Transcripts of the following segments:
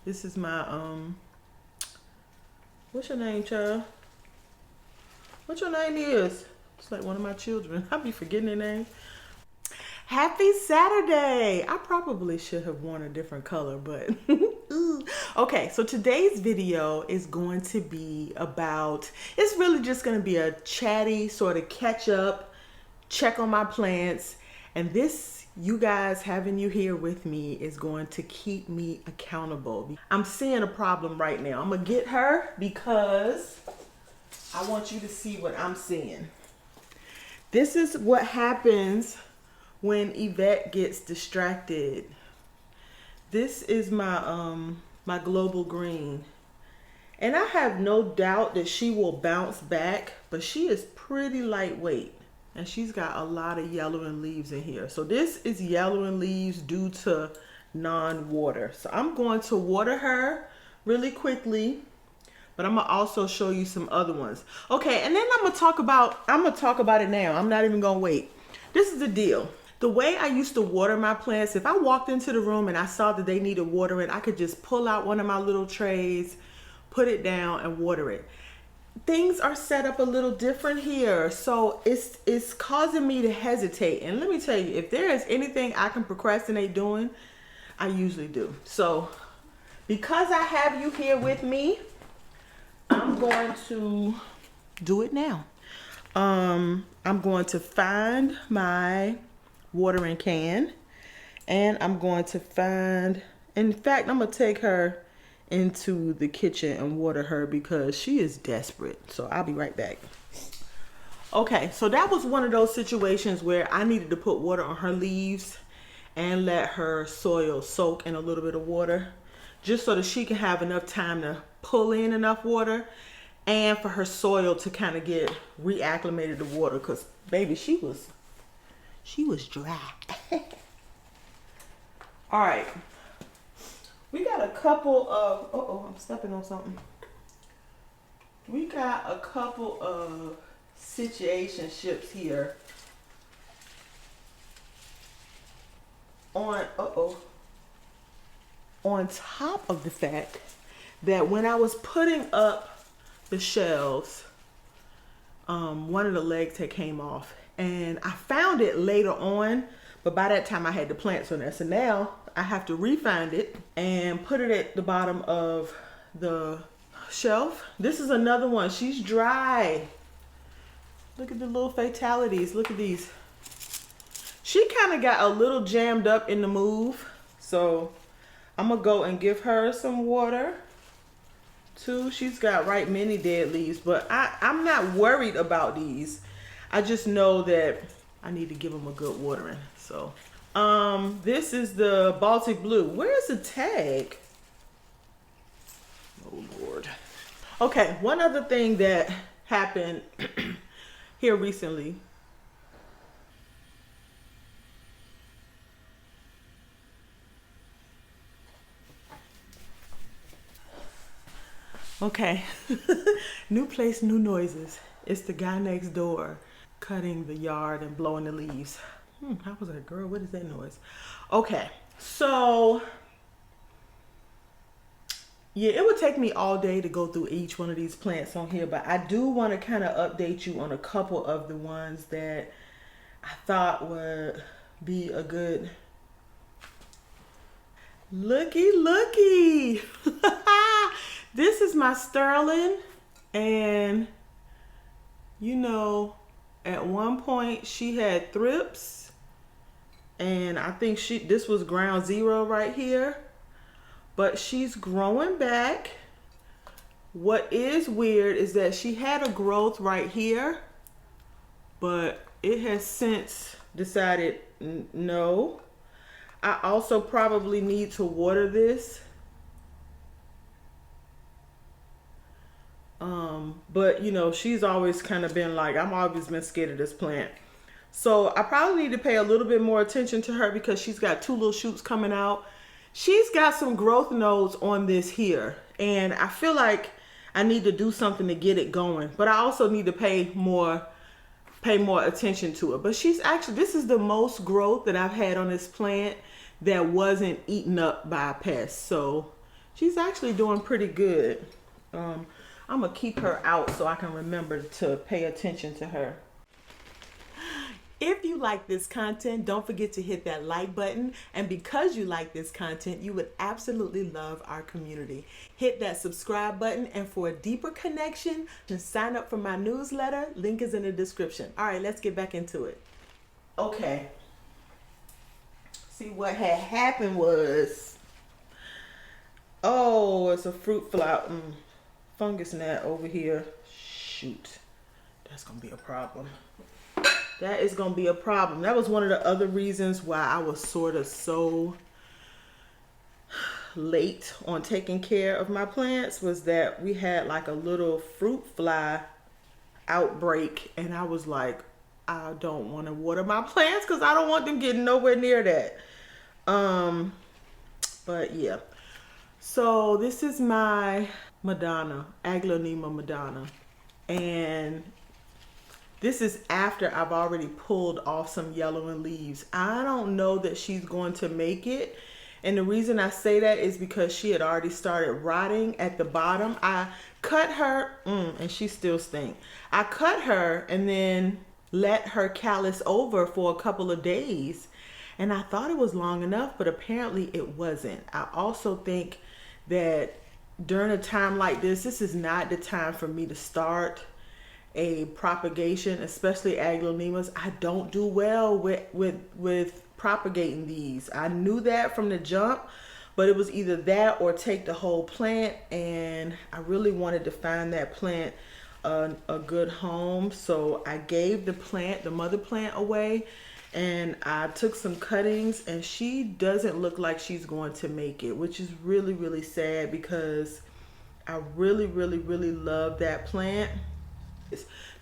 This is my, what's your name, child? What your name is? It's like one of my children. I be forgetting their name. Happy Saturday! I probably should have worn a different color, but okay, so today's video is going to be about, it's really just going to be a chatty sort of catch up, check on my plants, and this, you guys having you here with me is going to keep me accountable. I'm seeing a problem right now. I'm going to get her because I want you to see what I'm seeing. This is what happens when Yvette gets distracted. This is my my global green, and I have no doubt that she will bounce back, but she is pretty lightweight and she's got a lot of yellowing leaves in here. So this is yellowing leaves due to non-water. So I'm going to water her really quickly, but I'm gonna also show you some other ones. Okay, and then I'm gonna talk about it now. I'm not even gonna wait. This is the deal. The way I used to water my plants, if I walked into the room and I saw that they needed watering, I could just pull out one of my little trays, put it down and water it. Things are set up a little different here. So it's causing me to hesitate. And let me tell you, if there is anything I can procrastinate doing, I usually do. So because I have you here with me, I'm going to do it now. I'm going to find my watering can, and I'm going to find, in fact, I'm gonna take her into the kitchen and water her because she is desperate. So I'll be right back. Okay, so that was one of those situations where I needed to put water on her leaves and let her soil soak in a little bit of water, just so that she can have enough time to pull in enough water and for her soil to kind of get reacclimated to water, because baby, she was dry. All right, we got a couple of, uh-oh, I'm stepping on something. We got a couple of situationships here on, on top of the fact that when I was putting up the shelves, one of the legs had came off, and I found it later on, but by that time I had the plants on there. So now I have to refind it and put it at the bottom of the shelf. This is another one. She's dry. Look at the little fatalities. Look at these. She kind of got a little jammed up in the move. So I'm gonna go and give her some water too. She's got right many dead leaves, but I'm not worried about these. I just know that I need to give them a good watering. So, this is the Baltic Blue. Where's the tag? Oh Lord. Okay, one other thing that happened here recently. Okay, new place, new noises. It's the guy next door cutting the yard and blowing the leaves. How was that, girl? What is that noise? Okay, so yeah, it would take me all day to go through each one of these plants on here, but I do want to kind of update you on a couple of the ones that I thought would be a good looky. This is my Sterling, and you know, at one point she had thrips, and I think this was ground zero right here, but she's growing back. What is weird is that she had a growth right here, but it has since decided no. I also probably need to water this. But you know, she's always kind of been like, I've always been scared of this plant. So I probably need to pay a little bit more attention to her because she's got two little shoots coming out. She's got some growth nodes on this here, and I feel like I need to do something to get it going, but I also need to pay more attention to it. But she's actually, this is the most growth that I've had on this plant that wasn't eaten up by pests. So She's actually doing pretty good. I'm gonna keep her out so I can remember to pay attention to her. If you like this content, don't forget to hit that like button. And because you like this content, you would absolutely love our community. Hit that subscribe button, and for a deeper connection, just sign up for my newsletter. Link is in the description. All right, let's get back into it. Okay. See, what had happened was, oh, it's a fruit fly, fungus gnat over here. Shoot, that's gonna be a problem. That is gonna be a problem. That was one of the other reasons why I was sort of so late on taking care of my plants, was that we had like a little fruit fly outbreak, and I was like, I don't want to water my plants because I don't want them getting nowhere near that. But yeah. So this is my Madonna, Aglaonema Madonna, and this is after I've already pulled off some yellowing leaves. I don't know that she's going to make it. And the reason I say that is because she had already started rotting at the bottom. I cut her, and she still stinks. I cut her and then let her callus over for a couple of days. And I thought it was long enough, but apparently it wasn't. I also think that during a time like this is not the time for me to start a propagation, especially aglaonemas. I don't do well with propagating these. I knew that from the jump, but it was either that or take the whole plant, and I really wanted to find that plant a good home. So I gave the mother plant away, and I took some cuttings, and she doesn't look like she's going to make it, which is really, really sad because I really, really, really love that plant.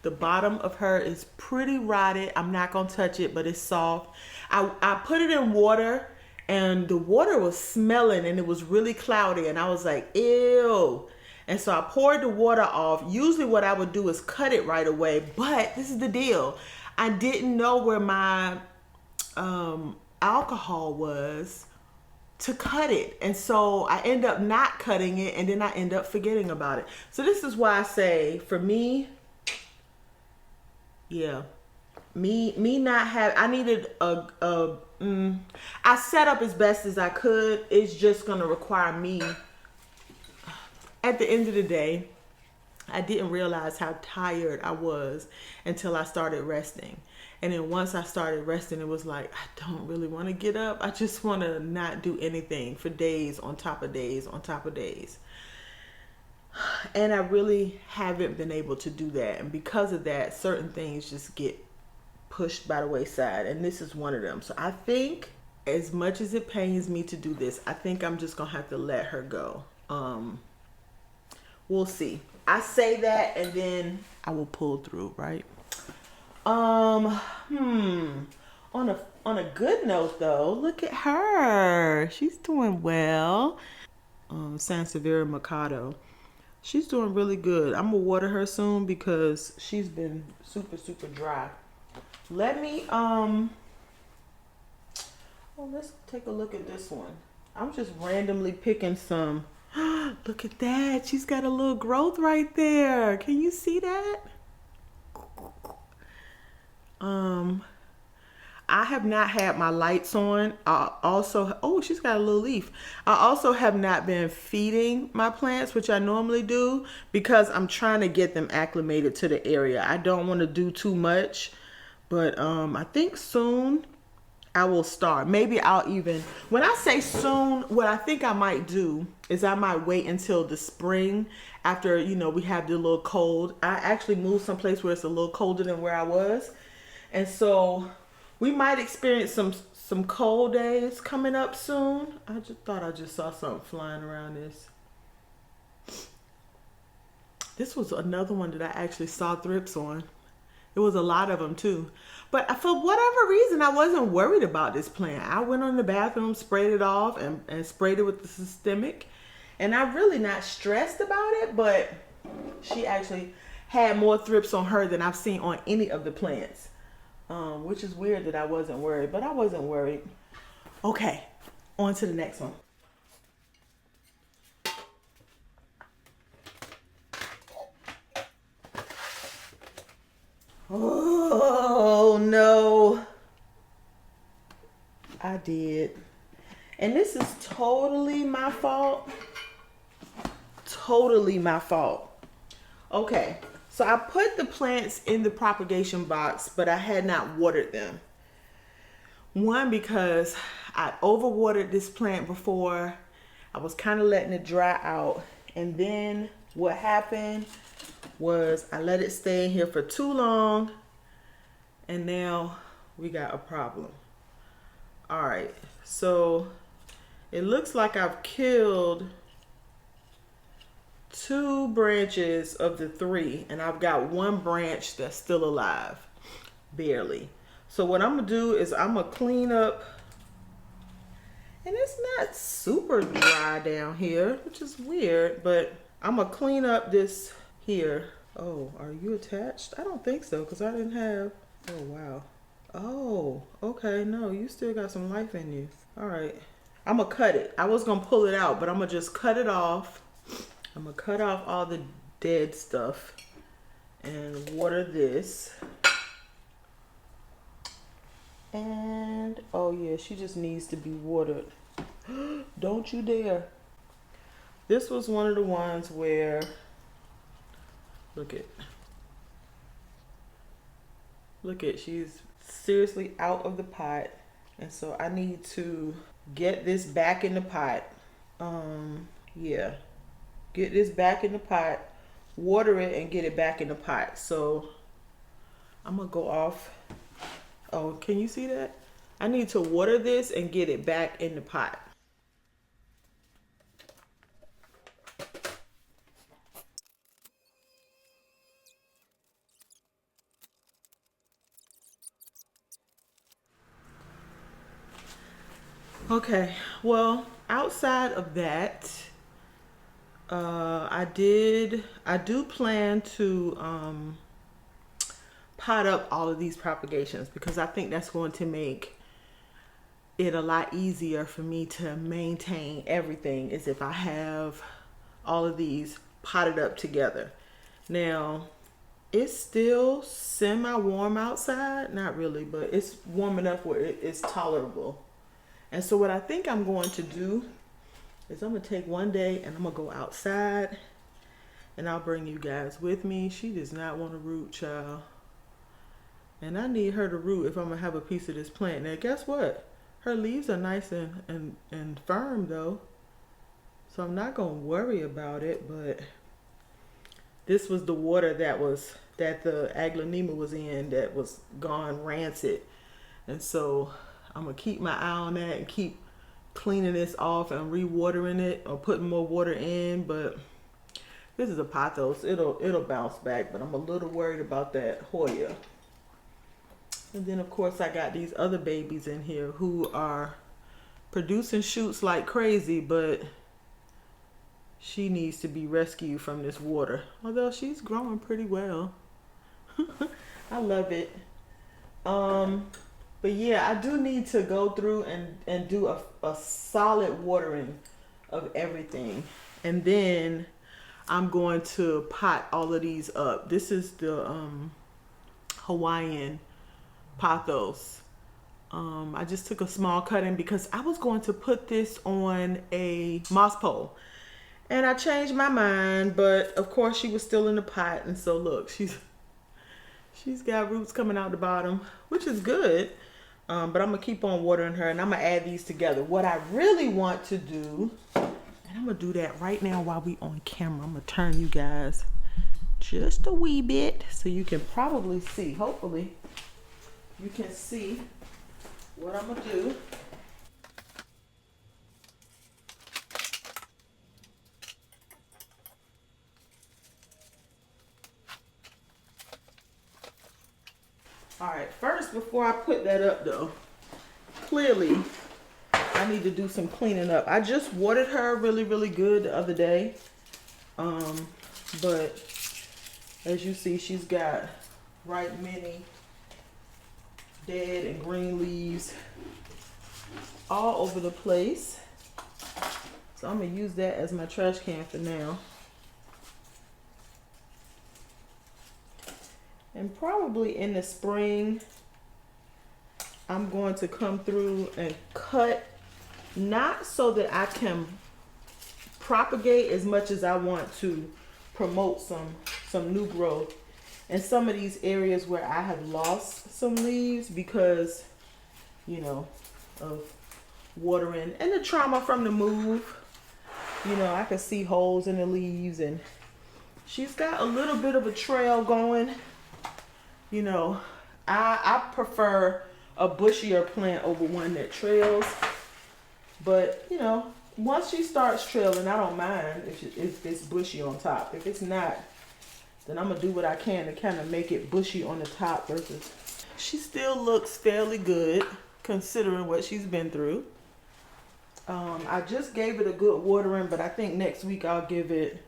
The bottom of her is pretty rotted. I'm not gonna touch it, but it's soft. I put it in water, and the water was smelling, and it was really cloudy, and I was like, ew. And so I poured the water off. Usually what I would do is cut it right away, but this is the deal. I didn't know where my alcohol was to cut it, and so I end up not cutting it, and then I end up forgetting about it. So this is why I say, for me, yeah, me not have, I needed I set up as best as I could. It's just gonna require me, at the end of the day, I didn't realize how tired I was until I started resting. And then once I started resting, it was like, I don't really want to get up. I just want to not do anything for days on top of days on top of days. And I really haven't been able to do that. And because of that, certain things just get pushed by the wayside. And this is one of them. So I think, as much as it pains me to do this, I think I'm just going to have to let her go. We'll see. I say that, and then I will pull through, right? On a good note though, look at her. She's doing well. Sansevieria Mikado. She's doing really good. I'm gonna water her soon because she's been super, super dry. Let me, let's take a look at this one. I'm just randomly picking some. Look at that. She's got a little growth right there. Can you see that? I have not had my lights on. I also, oh, she's got a little leaf. I also have not been feeding my plants, which I normally do, because I'm trying to get them acclimated to the area. I don't want to do too much, but I think soon I will start. Maybe I'll even, when I say soon, what I think I might do is I might wait until the spring after, we have the little cold. I actually moved someplace where it's a little colder than where I was. And so we might experience some cold days coming up soon. I just thought I just saw something flying around this. This was another one that I actually saw thrips on. There was a lot of them too. But for whatever reason, I wasn't worried about this plant. I went in the bathroom, sprayed it off, and sprayed it with the systemic. And I'm really not stressed about it, but she actually had more thrips on her than I've seen on any of the plants. Which is weird that I wasn't worried, but I wasn't worried. Okay, on to the next one. Oh no, I did. And this is totally my fault. Totally my fault. Okay, so I put the plants in the propagation box, but I had not watered them. One, because I overwatered this plant before. I was kind of letting it dry out. And then what happened was I let it stay in here for too long. And now we got a problem. All right, so it looks like I've killed 2 branches of the 3, and I've got 1 branch that's still alive, barely. So what I'm gonna do is I'm gonna clean up, and it's not super dry down here, which is weird, but I'm gonna clean up this here. Oh, are you attached? I don't think so, because I didn't have, oh wow. Oh, okay, no, you still got some life in you. All right, I'm gonna cut it. I was gonna pull it out, but I'm gonna just cut it off. I'm gonna cut off all the dead stuff and water this. And, oh yeah, she just needs to be watered. Don't you dare. This was one of the ones where, look at, she's seriously out of the pot. And so I need to get this back in the pot. Yeah. Get this back in the pot, water it, and get it back in the pot. So I'm gonna go off. Oh, can you see that? I need to water this and get it back in the pot. Okay, well, outside of that, I do plan to pot up all of these propagations, because I think that's going to make it a lot easier for me to maintain everything, is if I have all of these potted up together. Now, it's still semi-warm outside, not really, but it's warm enough where it's tolerable. And so what I think I'm going to do is I'm gonna take one day and I'm gonna go outside, and I'll bring you guys with me. She does not want to root, child. And I need her to root if I'm gonna have a piece of this plant. Now guess what? Her leaves are nice and firm though. So I'm not gonna worry about it, but this was the water that the aglaonema was in, that was gone rancid. And so I'm gonna keep my eye on that and keep cleaning this off and re-watering it or putting more water in. But this is a pothos. It'll bounce back, but I'm a little worried about that Hoya. And then of course I got these other babies in here who are producing shoots like crazy, but she needs to be rescued from this water. Although she's growing pretty well. I love it. But yeah, I do need to go through and do a solid watering of everything. And then I'm going to pot all of these up. This is the Hawaiian POTHOS. I just took a small cutting because I was going to put this on a moss pole. And I changed my mind, but of course she was still in the pot. And so look, she's got roots coming out the bottom, which is good. But I'm gonna keep on watering her, and I'm gonna add these together. What I really want to do, and I'm gonna do that right now while we on camera. I'm gonna turn you guys just a wee bit so you can probably see. Hopefully you can see what I'm gonna do. All right, first, before I put that up though, clearly I need to do some cleaning up. I just watered her really, really good the other day. But as you see, she's got right many dead and green leaves all over the place. So I'm gonna use that as my trash can for now. And probably in the spring, I'm going to come through and cut, not so that I can propagate as much as I want to promote some new growth in some of these areas where I have lost some leaves because, you know, of watering and the trauma from the move. You know, I can see holes in the leaves, and she's got a little bit of a trail going. You know, I prefer a bushier plant over one that trails. But, you know, once she starts trailing, I don't mind if it's bushy on top. If it's not, then I'm going to do what I can to kind of make it bushy on the top versus. She still looks fairly good considering what she's been through. I just gave it a good watering, but I think next week I'll give it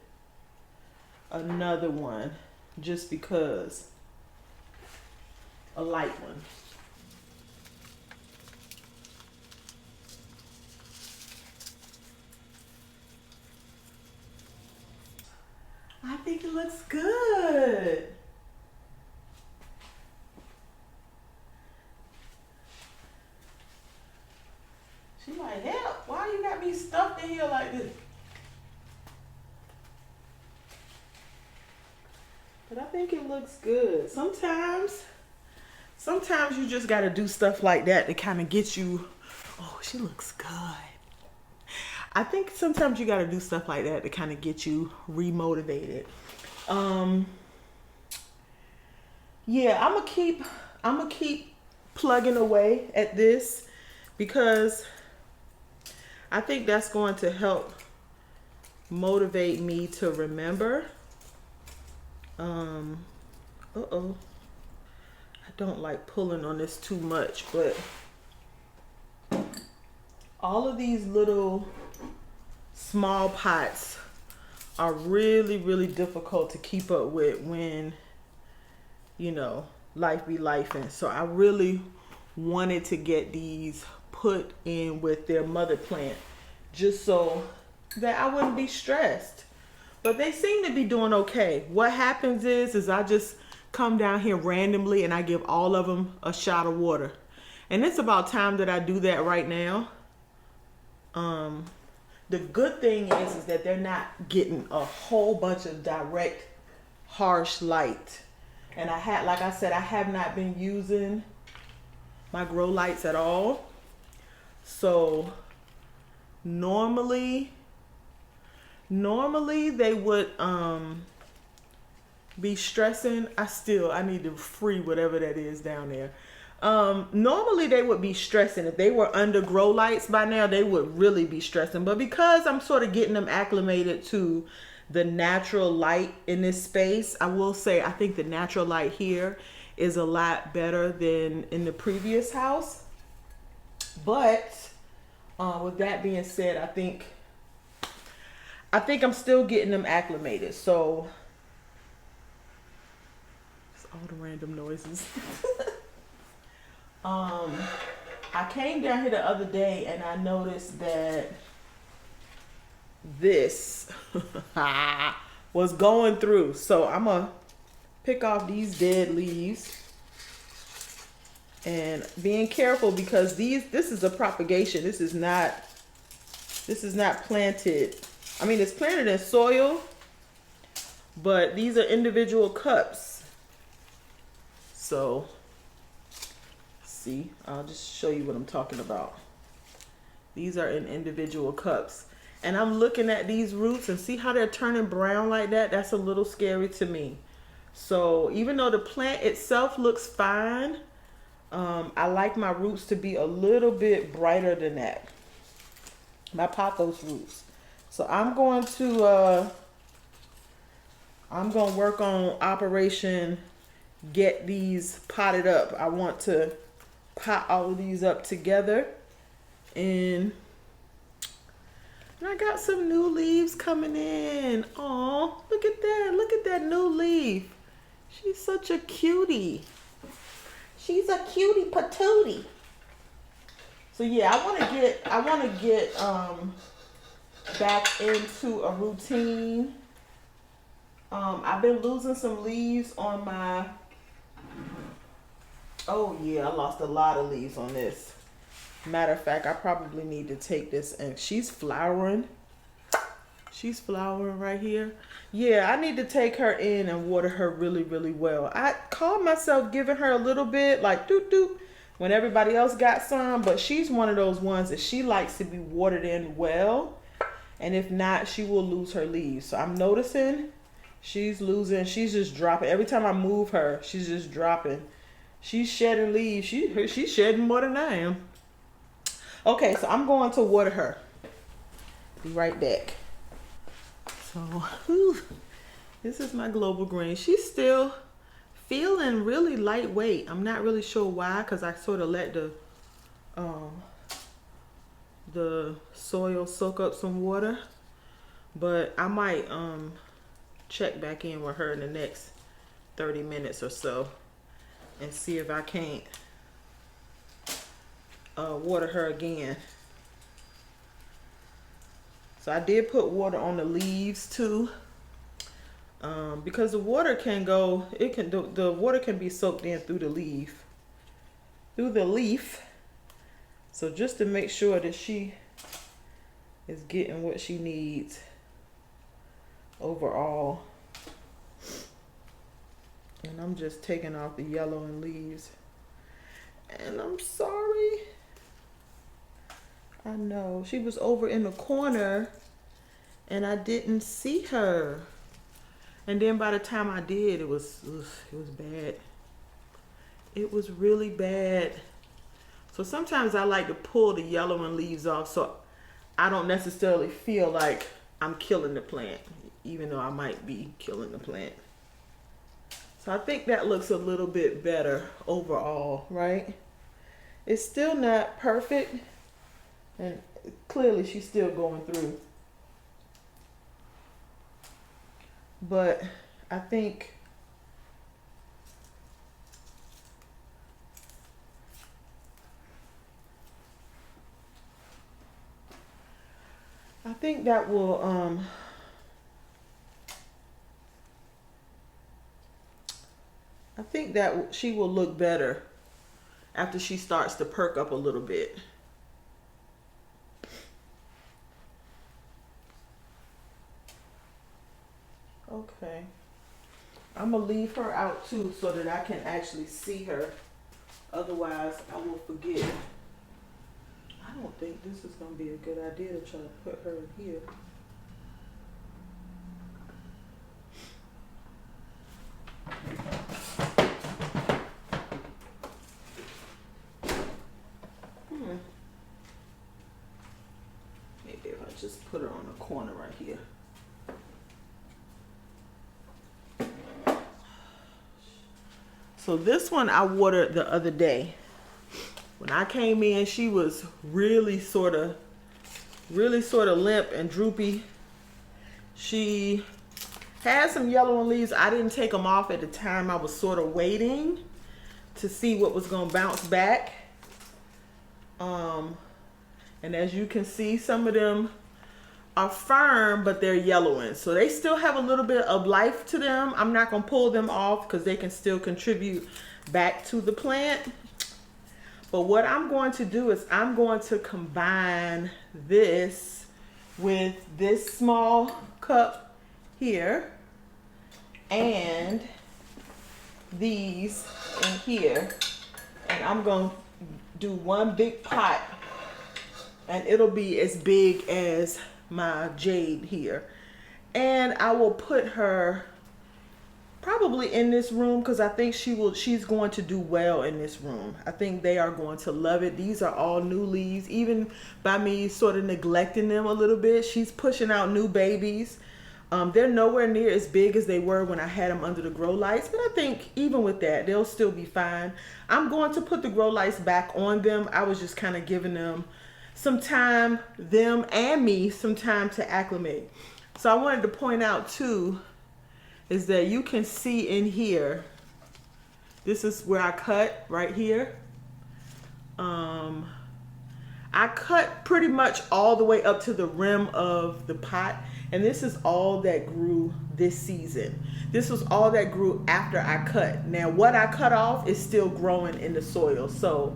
another one just because. A light one. I think it looks good. She's like, help, why you got me stuffed in here like this? But I think it looks good. Sometimes you just got to do stuff like that to kind of get you, oh, she looks good. I think sometimes you got to do stuff like that to kind of get you remotivated. Yeah, I'm gonna keep plugging away at this because I think that's going to help motivate me to remember. Uh-oh. I don't like pulling on this too much, but all of these little small pots are really, really difficult to keep up with when, you know, life be lifing. So I really wanted to get these put in with their mother plant just so that I wouldn't be stressed. But they seem to be doing okay. What happens is I just come down here randomly and I give all of them a shot of water. And it's about time that I do that right now. The good thing is that they're not getting a whole bunch of direct, harsh light. And like I said, I have not been using my grow lights at all. So normally they would be stressing. I need to free whatever that is down there. Normally they would be stressing. If they were under grow lights by now, they would really be stressing. But because I'm sort of getting them acclimated to the natural light in this space, I will say I think the natural light here is a lot better than in the previous house. But with that being said, I think I'm still getting them acclimated. So it's all the random noises. I came down here the other day and I noticed that this was going through. So I'm gonna pick off these dead leaves and being careful because this is a propagation. This is not planted. I mean, it's planted in soil, but these are individual cups. So see, I'll just show you what I'm talking about. These are in individual cups. And I'm looking at these roots and see how they're turning brown like that. That's a little scary to me. So even though the plant itself looks fine, I like my roots to be a little bit brighter than that. My pothos roots. So I'm going to work on Operation Get These Potted Up. I want to pot all of these up together, and I got some new leaves coming in. Aw, look at that new leaf. She's such a cutie. She's a cutie patootie. So yeah, I want to get back into a routine. I've been losing some leaves on my Oh yeah, I lost a lot of leaves on this. Matter of fact, I probably need to take this, and she's flowering. She's flowering right here. Yeah, I need to take her in and water her really, really well. I called myself giving her a little bit, like doot doot, when everybody else got some, but she's one of those ones that she likes to be watered in well. And if not, she will lose her leaves. So I'm noticing she's just dropping. Every time I move her, she's just dropping. She's shedding leaves. She's shedding more than I am. Okay, so I'm going to water her. Be right back. So, whew, this is my global green. She's still feeling really lightweight. I'm not really sure why, because I sort of let the soil soak up some water. But I might check back in with her in the next 30 minutes or so and see if I can't water her again. So I did put water on the leaves too, because the water can go, the water can be soaked in through the leaf. So just to make sure that she is getting what she needs overall. And I'm just taking off the yellowing leaves. And I'm sorry. I know, she was over in the corner and I didn't see her. And then by the time I did, it was bad. It was really bad. So sometimes I like to pull the yellowing leaves off so I don't necessarily feel like I'm killing the plant, even though I might be killing the plant. So I think that looks a little bit better overall, right? It's still not perfect. And clearly she's still going through. But I think that will she will look better after she starts to perk up a little bit. Okay, I'm gonna leave her out too so that I can actually see her. Otherwise, I will forget. I don't think this is gonna be a good idea to try to put her here. Maybe if I just put her on a corner right here. So this one I watered the other day. When I came in, she was really sort of limp and droopy. She had some yellowing leaves. I didn't take them off at the time. I was sort of waiting to see what was going to bounce back. And as you can see, some of them are firm, but they're yellowing. So they still have a little bit of life to them. I'm not going to pull them off because they can still contribute back to the plant. But what I'm going to do is I'm going to combine this with this small cup here and these in here. And I'm going to do one big pot, and it'll be as big as my jade here. And I will put her probably in this room because I think she's going to do well in this room. I think they are going to love it. These are all new leaves. Even by me sort of neglecting them a little bit, she's pushing out new babies. They're nowhere near as big as they were when I had them under the grow lights, but I think even with that, they'll still be fine. I'm going to put the grow lights back on them. I was just kind of giving them some time, them and me, some time to acclimate. So I wanted to point out too, is that you can see in here, this is where I cut right here. I cut pretty much all the way up to the rim of the pot, And this is all that grew this season. This was all that grew after I cut. Now what I cut off is still growing in the soil. So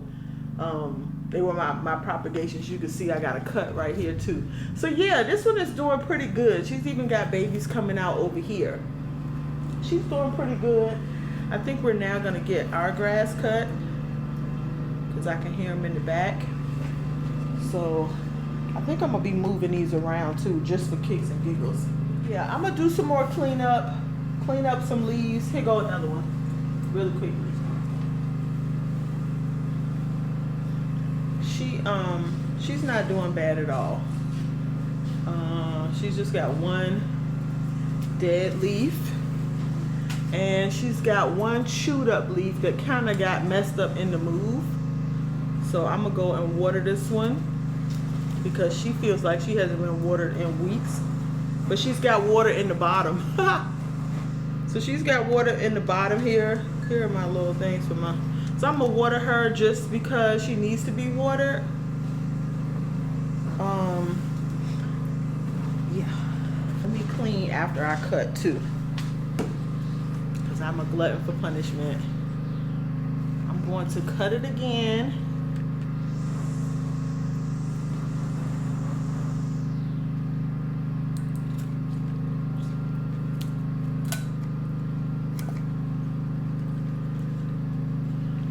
they were my propagations. You can see I got a cut right here too. So yeah, this one is doing pretty good. She's even got babies coming out over here. She's doing pretty good. I think we're now gonna get our grass cut because I can hear them in the back. So I think I'm gonna be moving these around too, just for kicks and giggles. Yeah, I'm gonna do some more cleanup, clean up some leaves. Here go another one, really quickly. She's not doing bad at all. She's just got one dead leaf, and she's got one chewed up leaf that kind of got messed up in the move. So I'm gonna go and water this one because she feels like she hasn't been watered in weeks. But she's got water in the bottom. So she's got water in the bottom here. Here are my little things for my... So I'm gonna water her just because she needs to be watered. Yeah. Let me clean after I cut too, because I'm a glutton for punishment. I'm going to cut it again.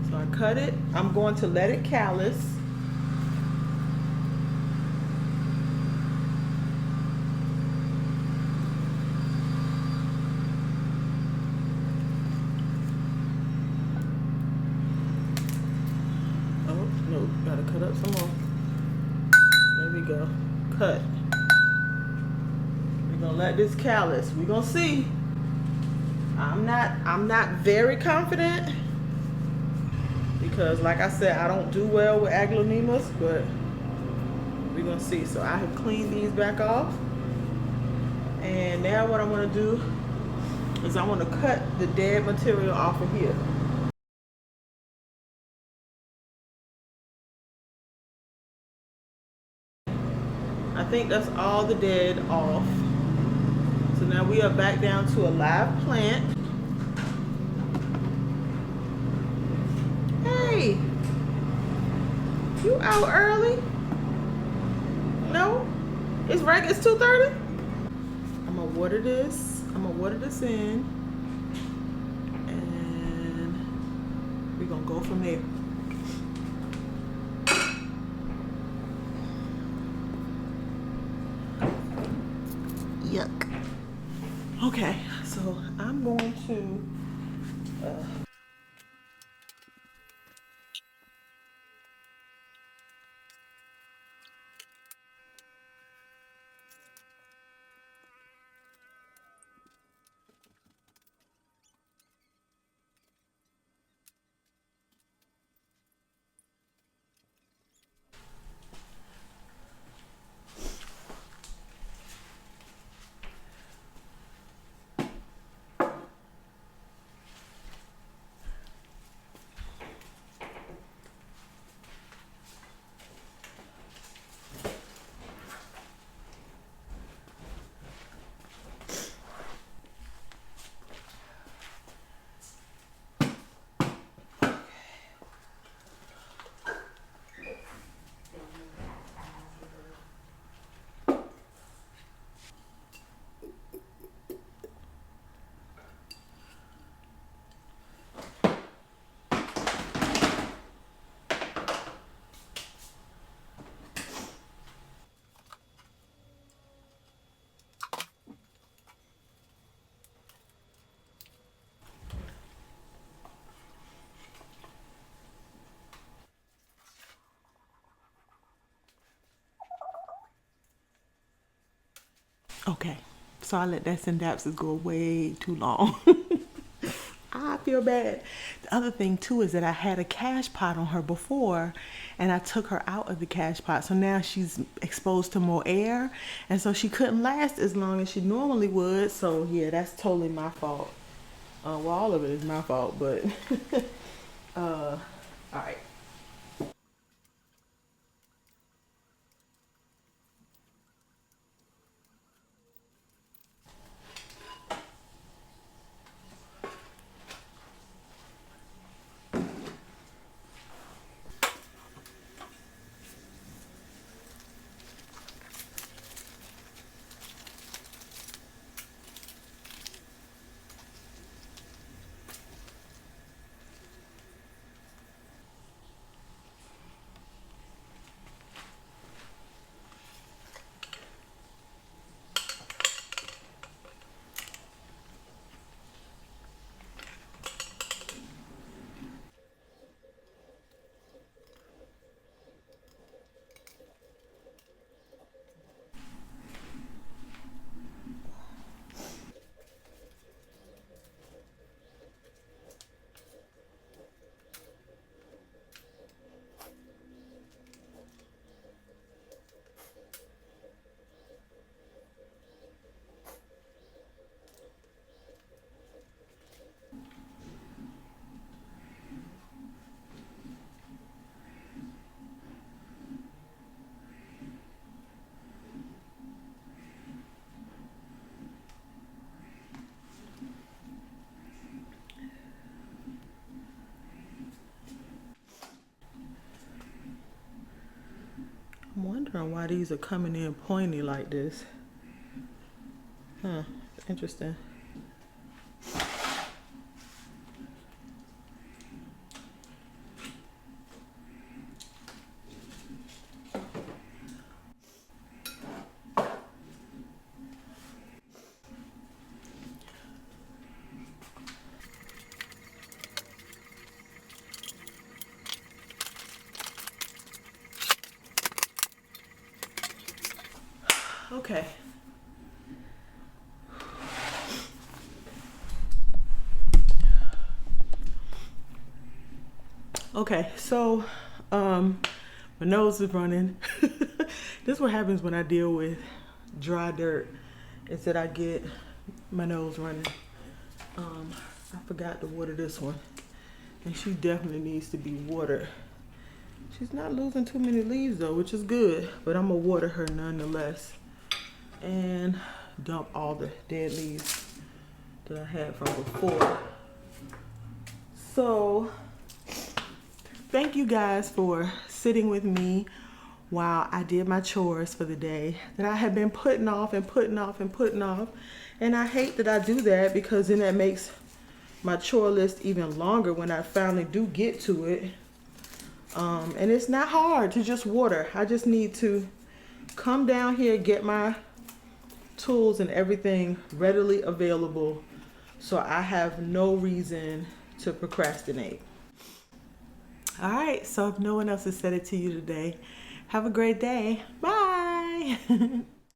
So I cut it. I'm going to let it callus. Gotta cut up some more. There we go. Cut. We're gonna let this callus. We're gonna see. I'm not very confident because, like I said, I don't do well with aglaonemas, but we're gonna see. So I have cleaned these back off, and now what I want to do is I want to cut the dead material off of here. I think that's all the dead off. So now we are back down to a live plant. Hey, you out early? No? It's 2:30? I'm gonna water this. I'm gonna water this in. And we're gonna go from there. Yuck. Okay, so I'm going to okay, so I let that synapses go way too long. I feel bad. The other thing too is that I had a cash pot on her before, and I took her out of the cash pot. So now she's exposed to more air, and so she couldn't last as long as she normally would. So yeah, that's totally my fault. Well, all of it is my fault, but all right. wondering why these are coming in pointy like this. Huh, interesting. Okay. Okay, so my nose is running. This is what happens when I deal with dry dirt, is that I get my nose running. I forgot to water this one, and she definitely needs to be watered. She's not losing too many leaves though, which is good, but I'm gonna water her nonetheless and dump all the dead leaves that I had from before. So thank you guys for sitting with me while I did my chores for the day that I have been putting off and putting off and putting off. And I hate that I do that, because then that makes my chore list even longer when I finally do get to it. And it's not hard to just water. I just need to come down here, get my tools and everything readily available, so I have no reason to procrastinate. All right, so if no one else has said it to you today, have a great day. Bye.